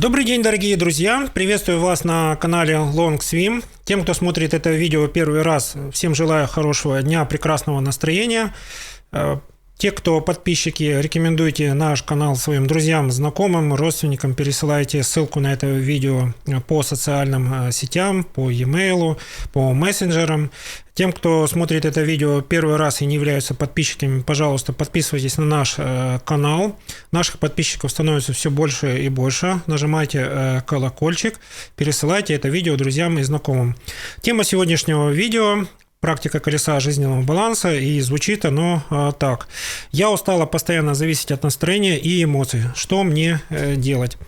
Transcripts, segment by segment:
Добрый день, дорогие друзья! Приветствую вас на канале Long Swim. Тем, кто смотрит это видео первый раз, всем желаю хорошего дня, прекрасного настроения. Те, кто подписчики, рекомендуйте наш канал своим друзьям, знакомым, родственникам, пересылайте ссылку на это видео по социальным сетям, по e-mail, по мессенджерам. Тем, кто смотрит это видео первый раз и не являются подписчиками, пожалуйста, подписывайтесь на наш канал. Наших подписчиков становится все больше и больше. Нажимайте колокольчик, пересылайте это видео друзьям и знакомым. Тема сегодняшнего видео – практика колеса жизненного баланса, и звучит оно так. Я устала постоянно зависеть от настроения и эмоций. Что мне делать?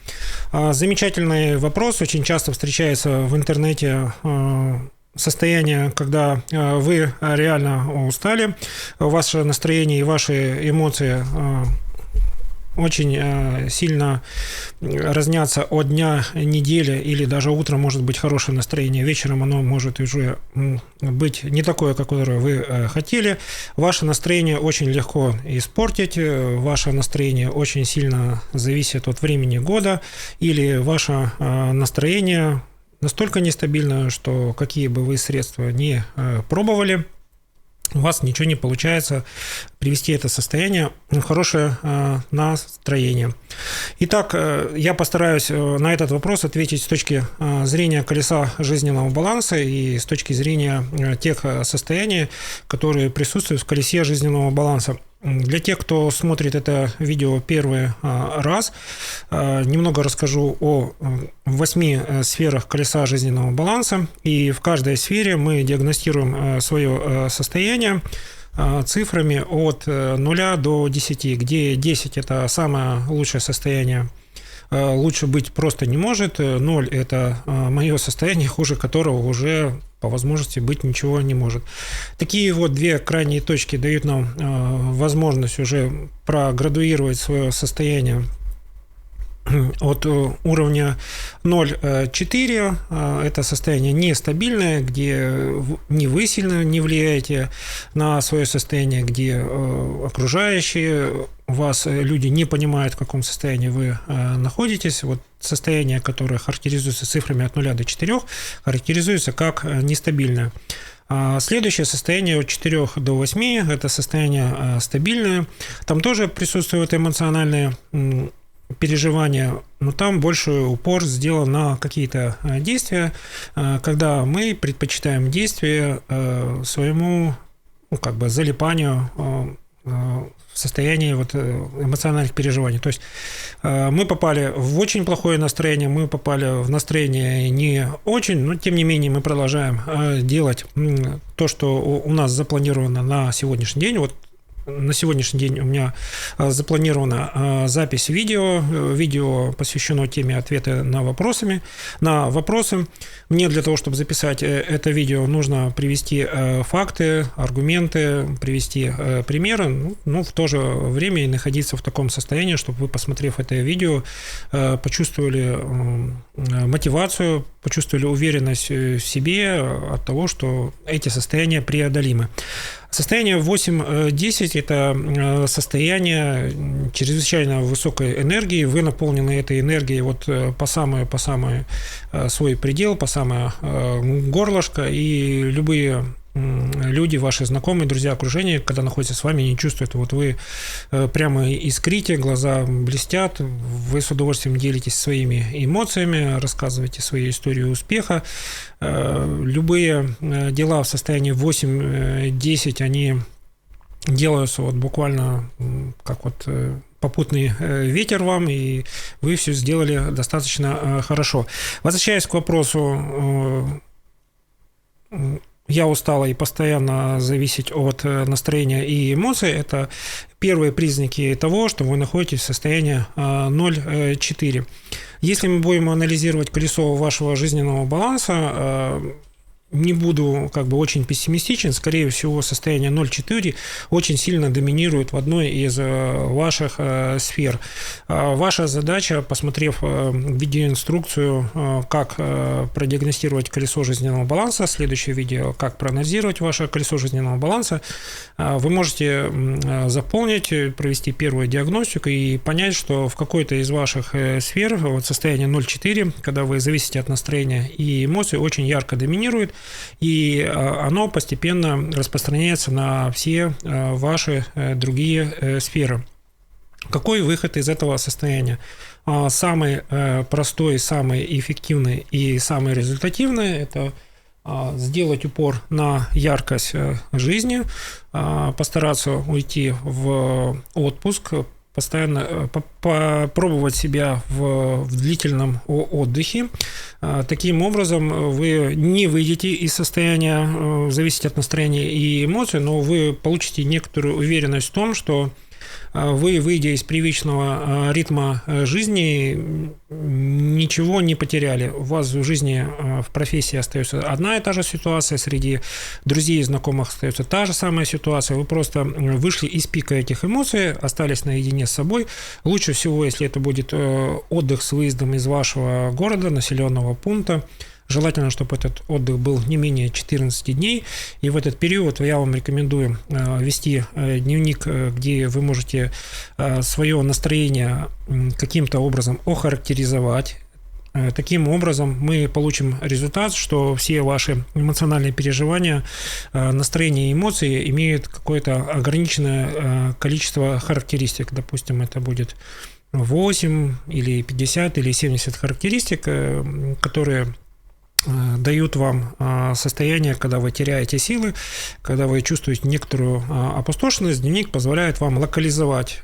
Замечательный вопрос, очень часто встречается в интернете. Состояние, когда вы реально устали, ваше настроение и ваши эмоции очень сильно разнятся от дня, недели, или даже утром может быть хорошее настроение, вечером оно может уже быть не такое, которое вы хотели. Ваше настроение очень легко испортить, ваше настроение очень сильно зависит от времени года, или ваше настроение настолько нестабильно, что какие бы вы средства ни пробовали, у вас ничего не получается привести это состояние в хорошее настроение. Итак, я постараюсь на этот вопрос ответить с точки зрения колеса жизненного баланса и с точки зрения тех состояний, которые присутствуют в колесе жизненного баланса. Для тех, кто смотрит это видео первый раз, немного расскажу о 8 сферах колеса жизненного баланса. И в каждой сфере мы диагностируем свое состояние цифрами от 0 до 10, где 10 – это самое лучшее состояние. Лучше быть просто не может. 0 – это мое состояние, хуже которого уже по возможности быть ничего не может. Такие вот две крайние точки дают нам возможность уже проградуировать свое состояние от уровня 0,4. Это состояние нестабильное, где не вы сильно не влияете на свое состояние, где окружающие вас люди не понимают, в каком состоянии вы находитесь. Вот состояние, которое характеризуется цифрами от 0 до 4, характеризуется как нестабильное. Следующее состояние от 4 до 8 – это состояние стабильное. Там тоже присутствуют эмоциональные переживания, но там больше упор сделан на какие-то действия, когда мы предпочитаем действия своему залипанию в состоянии эмоциональных переживаний. То есть мы попали в очень плохое настроение, мы попали в настроение не очень, но тем не менее мы продолжаем делать то, что у нас запланировано на сегодняшний день. Вот на сегодняшний день у меня запланирована запись видео. Видео посвящено теме ответы на вопросы. Мне для того, чтобы записать это видео, нужно привести факты, аргументы, привести примеры, в то же время и находиться в таком состоянии, чтобы вы, посмотрев это видео, почувствовали мотивацию, почувствовали уверенность в себе от того, что эти состояния преодолимы. Состояние 8-10 – это состояние чрезвычайно высокой энергии. Вы наполнены этой энергией по самый свой предел, по самое горлышко, и любые люди, ваши знакомые, друзья, окружение, когда находятся с вами, не чувствуют. Вы прямо искрите, глаза блестят, вы с удовольствием делитесь своими эмоциями, рассказываете свои истории успеха. Любые дела в состоянии 8-10, они делаются буквально как попутный ветер вам, и вы все сделали достаточно хорошо. Возвращаясь к вопросу, я устала и постоянно зависеть от настроения и эмоций. Это первые признаки того, что вы находитесь в состоянии 0,4. Если мы будем анализировать колесо вашего жизненного баланса, не буду очень пессимистичен, скорее всего, состояние 0,4 очень сильно доминирует в одной из ваших сфер. Ваша задача, посмотрев видеоинструкцию, как продиагностировать колесо жизненного баланса, следующее видео, как проанализировать ваше колесо жизненного баланса, вы можете заполнить, провести первую диагностику и понять, что в какой-то из ваших сфер состояние 0,4, когда вы зависите от настроения и эмоций, очень ярко доминирует, и оно постепенно распространяется на все ваши другие сферы. Какой выход из этого состояния? Самый простой, самый эффективный и самый результативный – это сделать упор на яркость жизни, постараться уйти в отпуск, постоянно попробовать себя в длительном отдыхе. Таким образом, вы не выйдете из состояния зависеть от настроения и эмоций, но вы получите некоторую уверенность в том, что вы, выйдя из привычного ритма жизни, ничего не потеряли. У вас в жизни, в профессии остается одна и та же ситуация, среди друзей и знакомых остается та же самая ситуация. Вы просто вышли из пика этих эмоций, остались наедине с собой. Лучше всего, если это будет отдых с выездом из вашего города, населенного пункта. Желательно, чтобы этот отдых был не менее 14 дней. И в этот период я вам рекомендую вести дневник, где вы можете свое настроение каким-то образом охарактеризовать. Таким образом, мы получим результат, что все ваши эмоциональные переживания, настроения и эмоции имеют какое-то ограниченное количество характеристик. Допустим, это будет 8 или 50 или 70 характеристик, которые дают вам состояние, когда вы теряете силы, когда вы чувствуете некоторую опустошенность. Дневник позволяет вам локализовать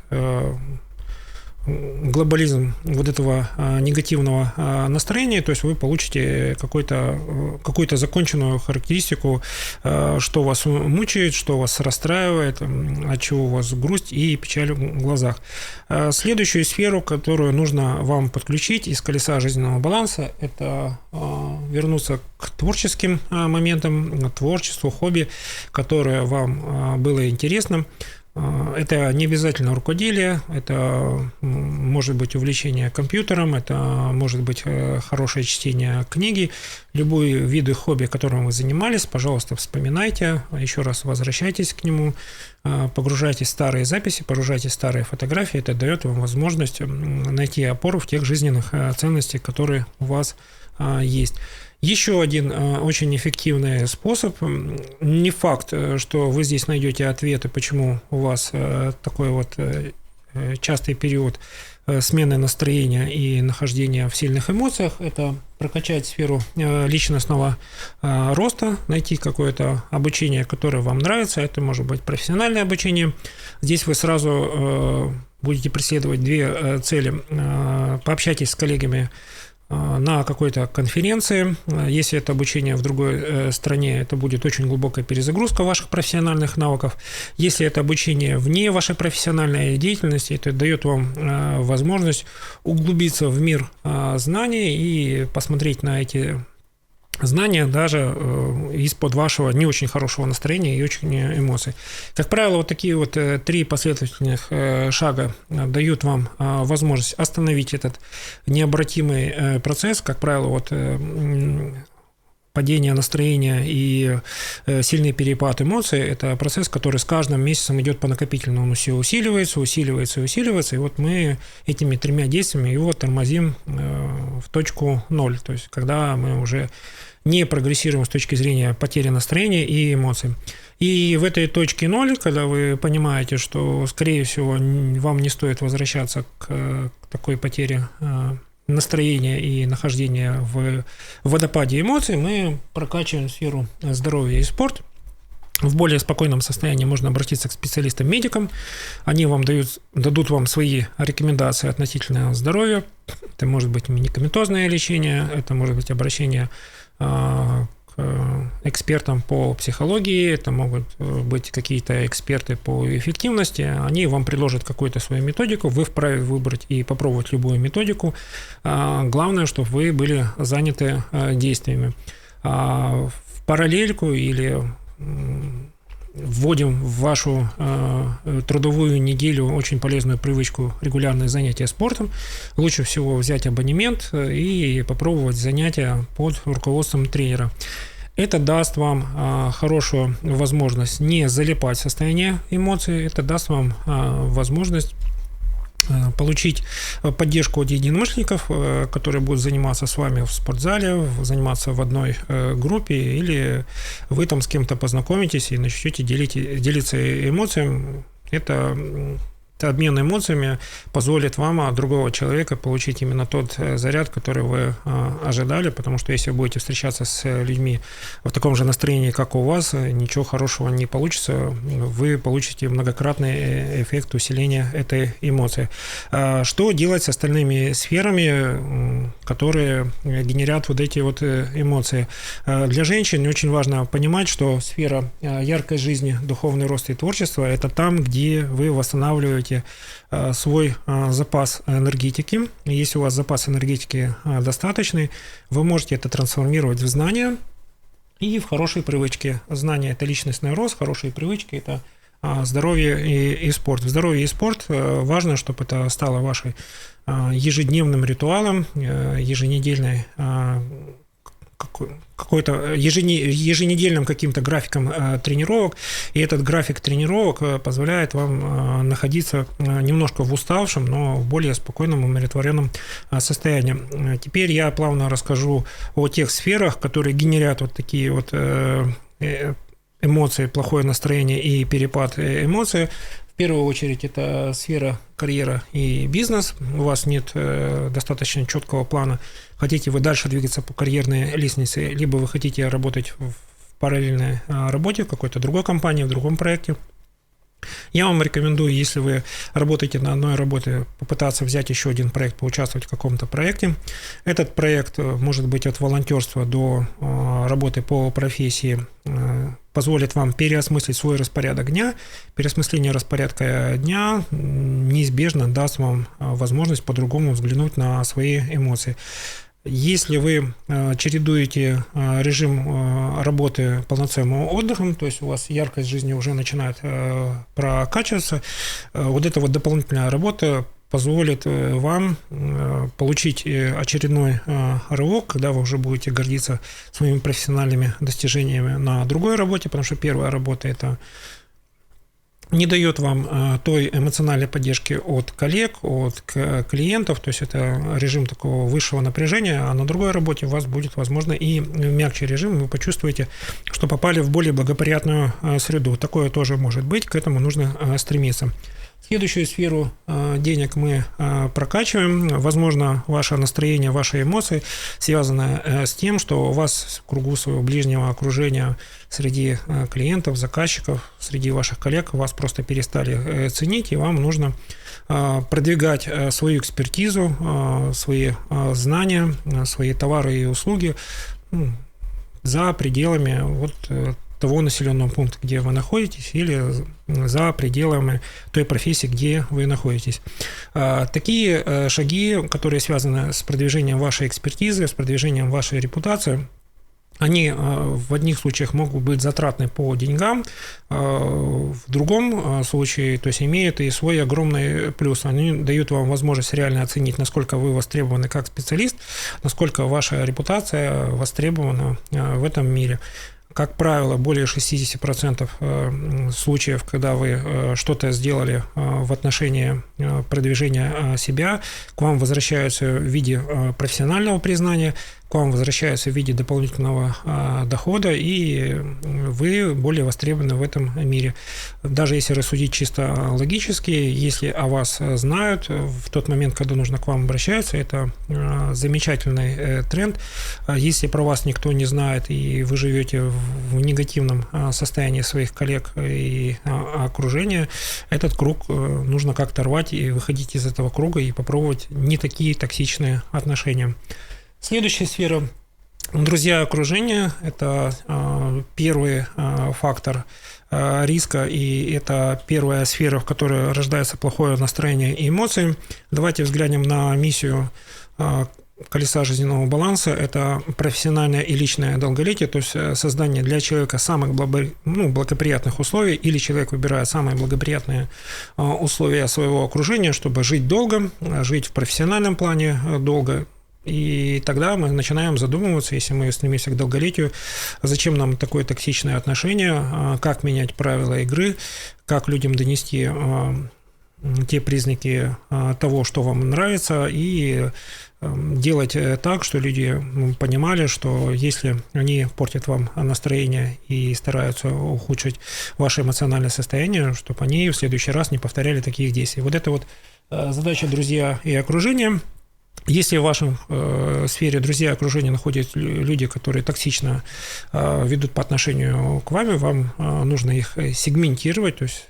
глобализм вот этого негативного настроения, то есть вы получите какую-то законченную характеристику, что вас мучает, что вас расстраивает, от чего у вас грусть и печаль в глазах. Следующую сферу, которую нужно вам подключить из колеса жизненного баланса, это вернуться к творческим моментам, творчеству, хобби, которое вам было интересно. Это не обязательно рукоделие, это может быть увлечение компьютером, это может быть хорошее чтение книги, любые виды хобби, которым вы занимались, пожалуйста, вспоминайте, еще раз возвращайтесь к нему, погружайте старые записи, погружайте старые фотографии, это дает вам возможность найти опору в тех жизненных ценностях, которые у вас есть. Еще один очень эффективный способ. Не факт, что вы здесь найдете ответы, почему у вас такой вот частый период смены настроения и нахождения в сильных эмоциях. Это прокачать сферу личностного роста, найти какое-то обучение, которое вам нравится. Это может быть профессиональное обучение. Здесь вы сразу будете преследовать две цели. Пообщайтесь с коллегами на какой-то конференции. Если это обучение в другой стране, это будет очень глубокая перезагрузка ваших профессиональных навыков. Если это обучение вне вашей профессиональной деятельности, это дает вам возможность углубиться в мир знаний и посмотреть на эти знания даже из-под вашего не очень хорошего настроения и очень эмоций. Как правило, вот такие вот 3 последовательных шага дают вам возможность остановить этот необратимый процесс. Как правило, вот падение настроения и сильный перепад эмоций – это процесс, который с каждым месяцем идет по накопительному. Он все усиливается. И вот мы этими 3 действиями его тормозим в точку 0. То есть, когда мы уже не прогрессируем с точки зрения потери настроения и эмоций. И в этой точке 0, когда вы понимаете, что, скорее всего, вам не стоит возвращаться к такой потере настроения и нахождения в водопаде эмоций, мы прокачиваем сферу здоровья и спорт. В более спокойном состоянии можно обратиться к специалистам-медикам. Они вам дадут вам свои рекомендации относительно здоровья. Это может быть медикаментозное лечение, это может быть обращение к экспертам по психологии, это могут быть какие-то эксперты по эффективности, они вам предложат какую-то свою методику, вы вправе выбрать и попробовать любую методику. Главное, чтобы вы были заняты действиями. В параллельку или вводим в вашу трудовую неделю очень полезную привычку регулярных занятий спортом. Лучше всего взять абонемент и попробовать занятия под руководством тренера. Это даст вам хорошую возможность не залипать в состояние эмоций, это даст вам возможность получить поддержку от единомышленников, которые будут заниматься с вами в спортзале, заниматься в одной группе, или вы там с кем-то познакомитесь и начнете делиться эмоциями. Это обмен эмоциями позволит вам от другого человека получить именно тот заряд, который вы ожидали, потому что если вы будете встречаться с людьми в таком же настроении, как у вас, ничего хорошего не получится, вы получите многократный эффект усиления этой эмоции. Что делать с остальными сферами, которые генерят вот эти вот эмоции? Для женщин очень важно понимать, что сфера яркой жизни, духовный рост и творчество – это там, где вы восстанавливаете свой запас энергетики. Если у вас запас энергетики достаточный, вы можете это трансформировать в знания и в хорошие привычки. Знания – это личностный рост, хорошие привычки – это здоровье и спорт. В здоровье и спорт важно, чтобы это стало вашим ежедневным ритуалом, еженедельной какой-то еженедельным каким-то графиком тренировок, и этот график тренировок позволяет вам находиться немножко в уставшем, но в более спокойном, умиротворенном состоянии. Теперь я плавно расскажу о тех сферах, которые генерят вот такие вот эмоции, плохое настроение и перепад эмоций. В первую очередь это сфера карьера и бизнес. У вас нет достаточно четкого плана. Хотите вы дальше двигаться по карьерной лестнице, либо вы хотите работать в параллельной работе в какой-то другой компании, в другом проекте. Я вам рекомендую, если вы работаете на одной работе, попытаться взять еще один проект, поучаствовать в каком-то проекте. Этот проект может быть от волонтерства до работы по профессии, позволит вам переосмыслить свой распорядок дня. Переосмысление распорядка дня неизбежно даст вам возможность по-другому взглянуть на свои эмоции. Если вы чередуете режим работы полноценным отдыхом, то есть у вас яркость жизни уже начинает прокачиваться, вот эта вот дополнительная работа позволит вам получить очередной рывок, когда вы уже будете гордиться своими профессиональными достижениями на другой работе, потому что первая работа – это не дает вам той эмоциональной поддержки от коллег, от клиентов, то есть это режим такого высшего напряжения, а на другой работе у вас будет, возможно, и мягче режим, вы почувствуете, что попали в более благоприятную среду. Такое тоже может быть, к этому нужно стремиться. Следующую сферу денег мы прокачиваем. Возможно, ваше настроение, ваши эмоции связаны с тем, что у вас в кругу своего ближнего окружения, среди клиентов, заказчиков, среди ваших коллег вас просто перестали ценить, и вам нужно продвигать свою экспертизу, свои знания, свои товары и услуги за пределами вот того населенного пункта, где вы находитесь, или за пределами той профессии, где вы находитесь. Такие шаги, которые связаны с продвижением вашей экспертизы, с продвижением вашей репутации, они в одних случаях могут быть затратны по деньгам, в другом случае, то есть имеют и свой огромный плюс. Они дают вам возможность реально оценить, насколько вы востребованы как специалист, насколько ваша репутация востребована в этом мире. Как правило, более 60% случаев, когда вы что-то сделали в отношении продвижения себя, к вам возвращаются в виде профессионального признания, к вам возвращаются в виде дополнительного дохода, и вы более востребованы в этом мире. Даже если рассудить чисто логически, если о вас знают в тот момент, когда нужно к вам обращаться, это замечательный тренд. Если про вас никто не знает, и вы живете в негативном состоянии своих коллег и окружения, этот круг нужно как-то рвать и выходить из этого круга и попробовать не такие токсичные отношения. Следующая сфера – друзья окружения. Это первый фактор риска, и это первая сфера, в которой рождается плохое настроение и эмоции. Давайте взглянем на миссию колеса жизненного баланса – это профессиональное и личное долголетие, то есть создание для человека самых благоприятных условий, или человек выбирает самые благоприятные условия своего окружения, чтобы жить долго, жить в профессиональном плане долго. И тогда мы начинаем задумываться, если мы стремимся к долголетию, зачем нам такое токсичное отношение, как менять правила игры, как людям донести те признаки того, что вам нравится, и делать так, что люди понимали, что если они портят вам настроение и стараются ухудшить ваше эмоциональное состояние, чтобы они в следующий раз не повторяли таких действий. Вот это вот задача друзья и окружение. Если в вашем сфере друзья и окружение находят люди, которые токсично ведут по отношению к вам нужно их сегментировать, то есть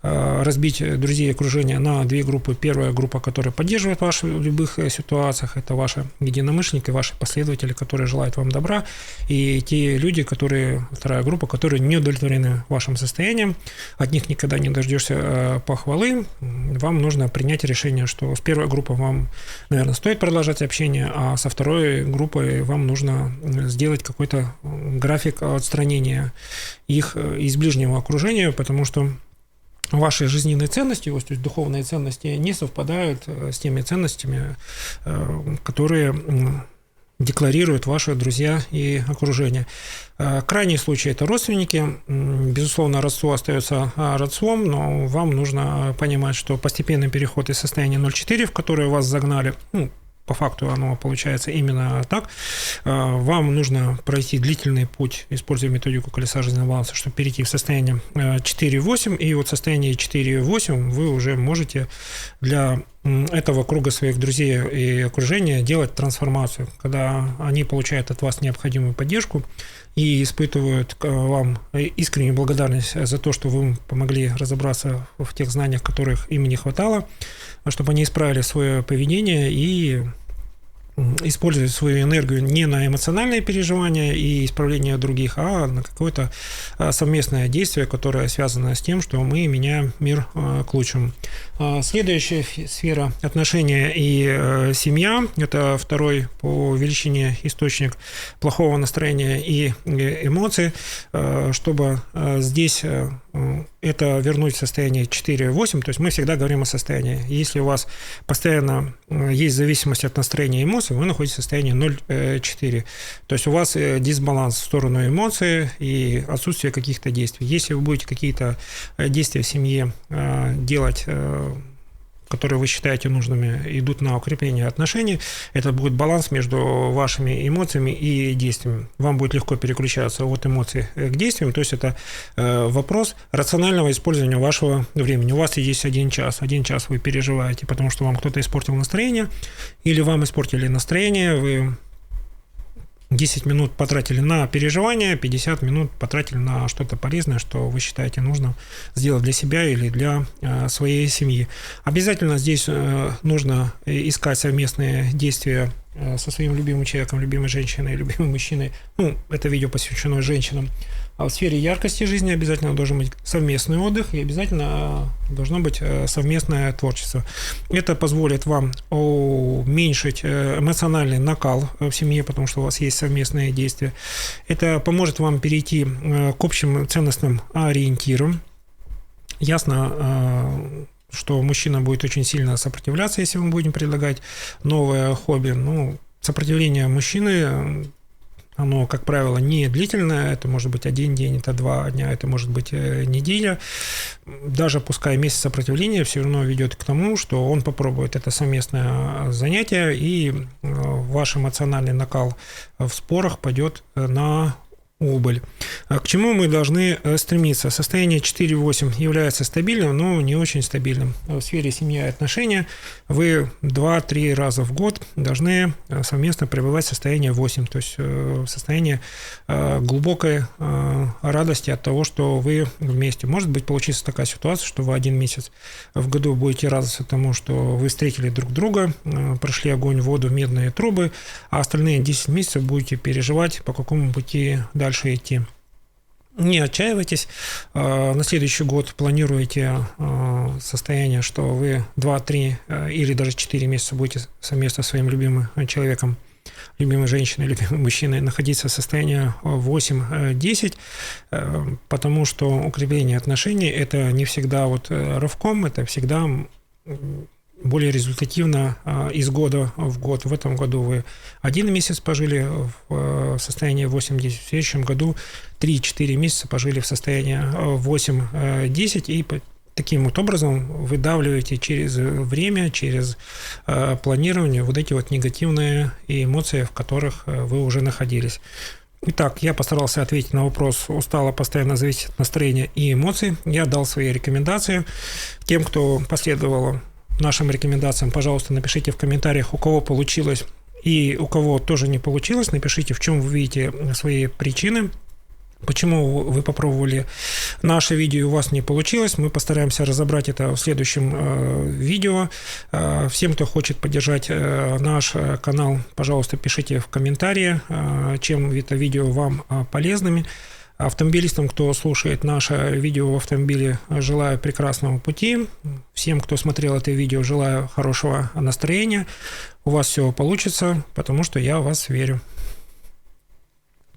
разбить друзей и окружения на две группы. Первая группа, которая поддерживает вас в любых ситуациях, это ваши единомышленники, ваши последователи, которые желают вам добра, и те люди, вторая группа, которые не удовлетворены вашим состоянием, от них никогда не дождешься похвалы. Вам нужно принять решение, что с первой группой вам, наверное, стоит продолжать общение, а со второй группой вам нужно сделать какой-то график отстранения их из ближнего окружения, потому что ваши жизненные ценности, то есть духовные ценности, не совпадают с теми ценностями, которые декларируют ваши друзья и окружение. Крайний случай – это родственники. Безусловно, родство остается родством, но вам нужно понимать, что постепенный переход из состояния 0,4, в которое вас загнали, по факту оно получается именно так. Вам нужно пройти длительный путь, используя методику колеса жизненного баланса, чтобы перейти в состояние 4,8. И вот в состоянии 4,8 вы уже можете для этого круга своих друзей и окружения делать трансформацию, когда они получают от вас необходимую поддержку и испытывают к вам искреннюю благодарность за то, что вы им помогли разобраться в тех знаниях, которых им не хватало, чтобы они исправили свое поведение и использовать свою энергию не на эмоциональные переживания и исправление других, а на какое-то совместное действие, которое связано с тем, что мы меняем мир к лучшему. Следующая сфера – отношения и семья. Это второй по величине источник плохого настроения и эмоций. Чтобы здесь это вернуть в состояние 4,8, то есть мы всегда говорим о состоянии. Если у вас постоянно есть зависимость от настроения и эмоций, вы находитесь в состоянии 0,4. То есть у вас дисбаланс в сторону эмоций и отсутствие каких-то действий. Если вы будете какие-то действия в семье делать, которые вы считаете нужными, идут на укрепление отношений, это будет баланс между вашими эмоциями и действиями. Вам будет легко переключаться от эмоций к действиям, то есть это вопрос рационального использования вашего времени. У вас есть 1 час. 1 час вы переживаете, потому что вам кто-то испортил настроение, или вам испортили настроение, вы 10 минут потратили на переживания, 50 минут потратили на что-то полезное, что вы считаете нужно сделать для себя или для своей семьи. Обязательно здесь нужно искать совместные действия со своим любимым человеком, любимой женщиной, любимым мужчиной. Это видео посвящено женщинам. А в сфере яркости жизни обязательно должен быть совместный отдых и обязательно должно быть совместное творчество. Это позволит вам уменьшить эмоциональный накал в семье, потому что у вас есть совместные действия. Это поможет вам перейти к общим ценностным ориентирам. Ясно, что мужчина будет очень сильно сопротивляться, если мы будем предлагать новое хобби. Сопротивление мужчины, оно, как правило, не длительное, это может быть 1 день, это 2 дня, это может быть неделя. Даже пускай месяц сопротивления все равно ведет к тому, что он попробует это совместное занятие, и ваш эмоциональный накал в спорах пойдет на убыль. К чему мы должны стремиться? Состояние 4,8 является стабильным, но не очень стабильным. В сфере семьи и отношения вы 2-3 раза в год должны совместно пребывать в состоянии 8, то есть в состоянии глубокой радости от того, что вы вместе. Может быть, получится такая ситуация, что вы 1 месяц в году будете радоваться тому, что вы встретили друг друга, прошли огонь, воду, медные трубы, а остальные 10 месяцев будете переживать, по какому пути дальше идти. Не отчаивайтесь. На следующий год планируете состояние, что вы 2-3 или даже 4 месяца будете совместно со своим любимым человеком, любимой женщиной, любимым мужчиной находиться в состоянии 8-10, потому что укрепление отношений – это не всегда вот рывком, это всегда более результативно из года в год. В этом году вы 1 месяц пожили в состоянии 8-10, в следующем году 3-4 месяца пожили в состоянии 8-10, и таким вот образом выдавливаете через время, через планирование вот эти вот негативные эмоции, в которых вы уже находились. Итак, я постарался ответить на вопрос, устало постоянно зависит от настроения и эмоций. Я дал свои рекомендации. Тем, кто последовал нашим рекомендациям, пожалуйста, напишите в комментариях, у кого получилось и у кого тоже не получилось. Напишите, в чем вы видите свои причины, почему вы попробовали наше видео и у вас не получилось. Мы постараемся разобрать это в следующем видео. Всем, кто хочет поддержать наш канал, пожалуйста, пишите в комментарии, чем это видео вам полезными. Автомобилистам, кто слушает наше видео в автомобиле, желаю прекрасного пути. Всем, кто смотрел это видео, желаю хорошего настроения. У вас все получится, потому что я в вас верю.